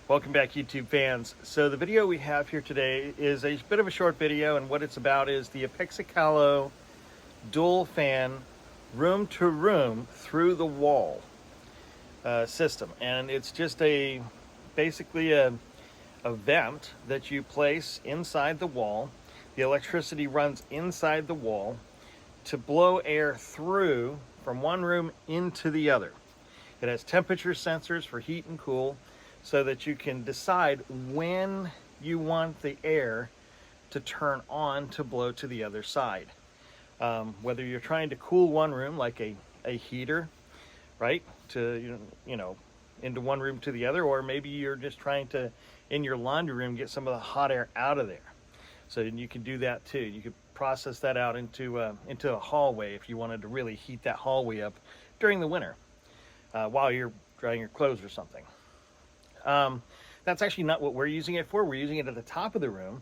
Welcome back, YouTube fans. So the video we have here today is a bit of a short video, and what it's about is the Apexicalo dual fan room to room through the wall system. And it's just basically a vent that you place inside the wall. The electricity runs inside the wall to blow air through from one room into the other. It has temperature sensors for heat and cool, so that you can decide when you want the air to turn on to blow to the other side. Whether you're trying to cool one room, like a heater, right, to into one room to the other, or maybe you're just trying to, in your laundry room, get some of the hot air out of there. So you can do that too. You could process that out into a hallway if you wanted to really heat that hallway up during the winter while you're drying your clothes or something. That's actually not what we're using it for. We're using it at the top of the room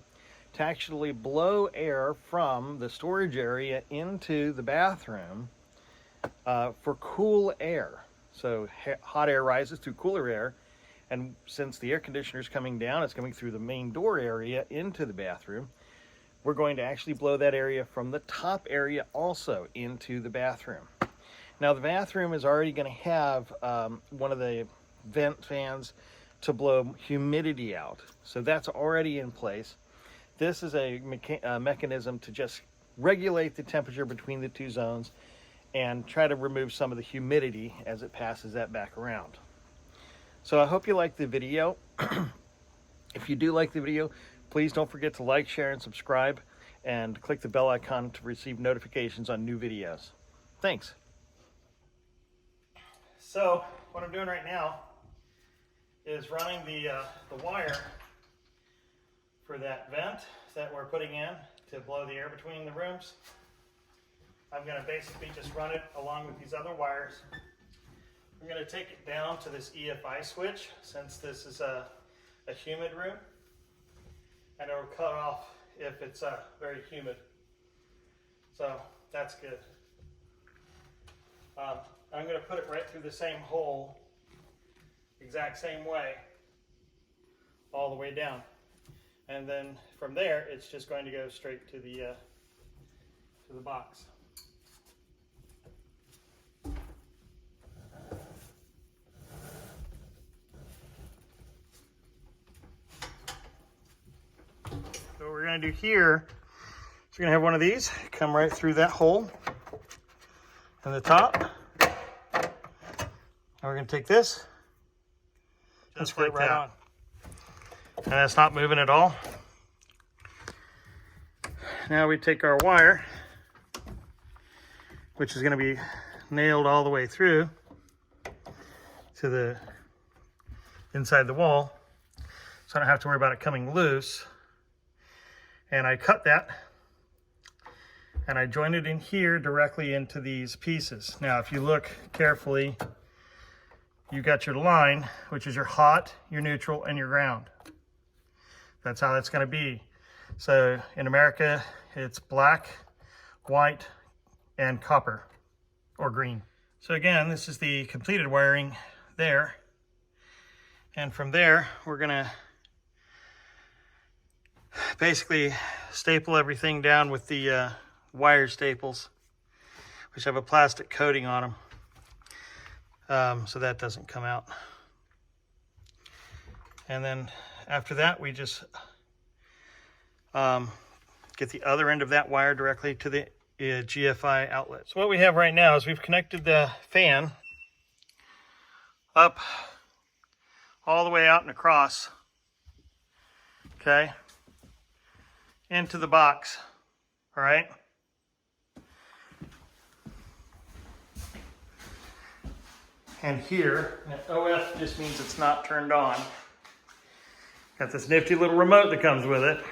to actually blow air from the storage area into the bathroom for cool air. So hot air rises through cooler air, and since the air conditioner is coming down, it's coming through the main door area into the bathroom. We're going to actually blow that area from the top area also into the bathroom. Now the bathroom is already going to have one of the vent fans to blow humidity out. So that's already in place. This is a mechanism to just regulate the temperature between the two zones and try to remove some of the humidity as it passes that back around. So I hope you like the video. If you do like the video, please don't forget to like, share, and subscribe, and click the bell icon to receive notifications on new videos. Thanks. So what I'm doing right now is running the wire for that vent that we're putting in to blow the air between the rooms. I'm going to basically just run it along with these other wires. I'm going to take it down to this EFI switch, since this is a humid room, and it will cut off if it's very humid. So that's good. I'm going to put it right through the same hole, exact same way, all the way down, and then from there it's just going to go straight to the box. So what we're going to do here is we're going to have one of these come right through that hole in the top. Now we're going to take this, just like right on. And it's not moving at all. Now we take our wire, which is going to be nailed all the way through to the inside the wall, so I don't have to worry about it coming loose. And I cut that, and I joined it in here directly into these pieces. Now, if you look carefully, you got your line, which is your hot, your neutral, and your ground. That's how that's going to be. So in America, it's black, white, and copper, or green. So again, this is the completed wiring there. And from there, we're going to basically staple everything down with the wire staples, which have a plastic coating on them. So that doesn't come out. And then after that, we just get the other end of that wire directly to the GFI outlet. So what we have right now is we've connected the fan up all the way out and across, okay, into the box, all right? And here, OF just means it's not turned on. Got this nifty little remote that comes with it.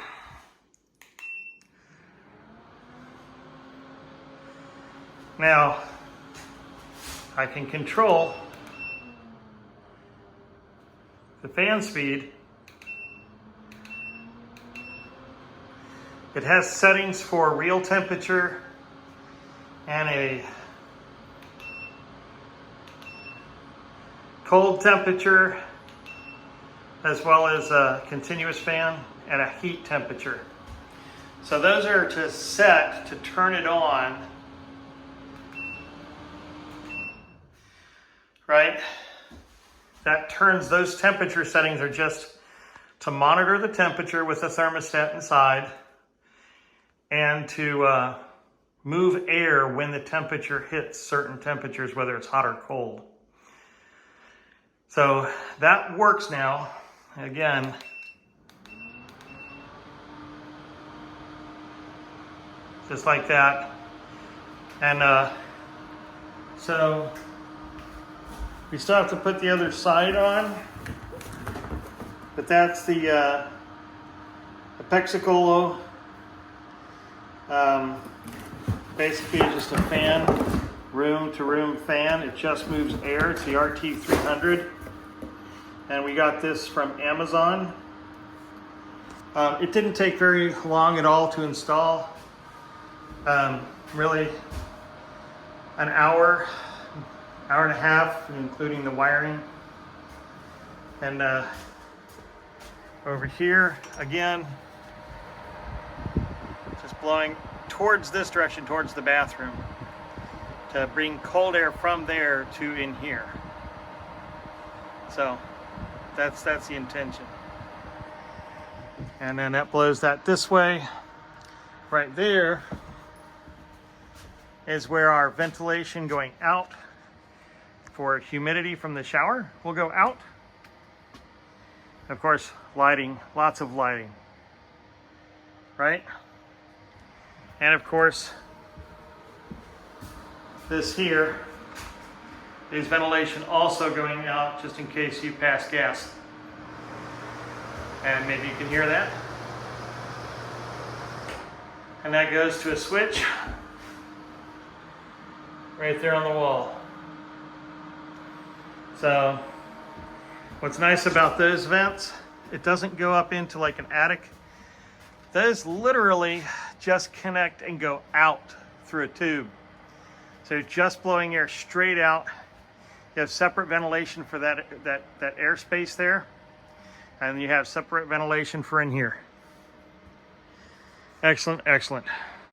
Now, I can control the fan speed. It has settings for real temperature and a cold temperature, as well as a continuous fan and a heat temperature. So those are to set to turn it on, right? That turns, those temperature settings are just to monitor the temperature with the thermostat inside and to move air when the temperature hits certain temperatures, whether it's hot or cold. So that works now. Again, just like that. And so we still have to put the other side on, but that's the Apexicalo. Basically just a fan, room to room fan. It just moves air. It's the RT300. And we got this from Amazon. It didn't take very long at all to install. Really an hour and a half, including the wiring. And over here, again, just blowing towards this direction, towards the bathroom, to bring cold air from there to in here. So that's the intention. And then that blows that this way. Right there is where our ventilation going out for humidity from the shower will go out. Of course, lighting, lots of lighting, right? And of course, this here is ventilation also going out just in case you pass gas. And maybe you can hear that. And that goes to a switch right there on the wall. So what's nice about those vents, it doesn't go up into like an attic. Those literally just connect and go out through a tube. So just blowing air straight out. You have separate ventilation for that airspace there. And you have separate ventilation for in here. Excellent, excellent.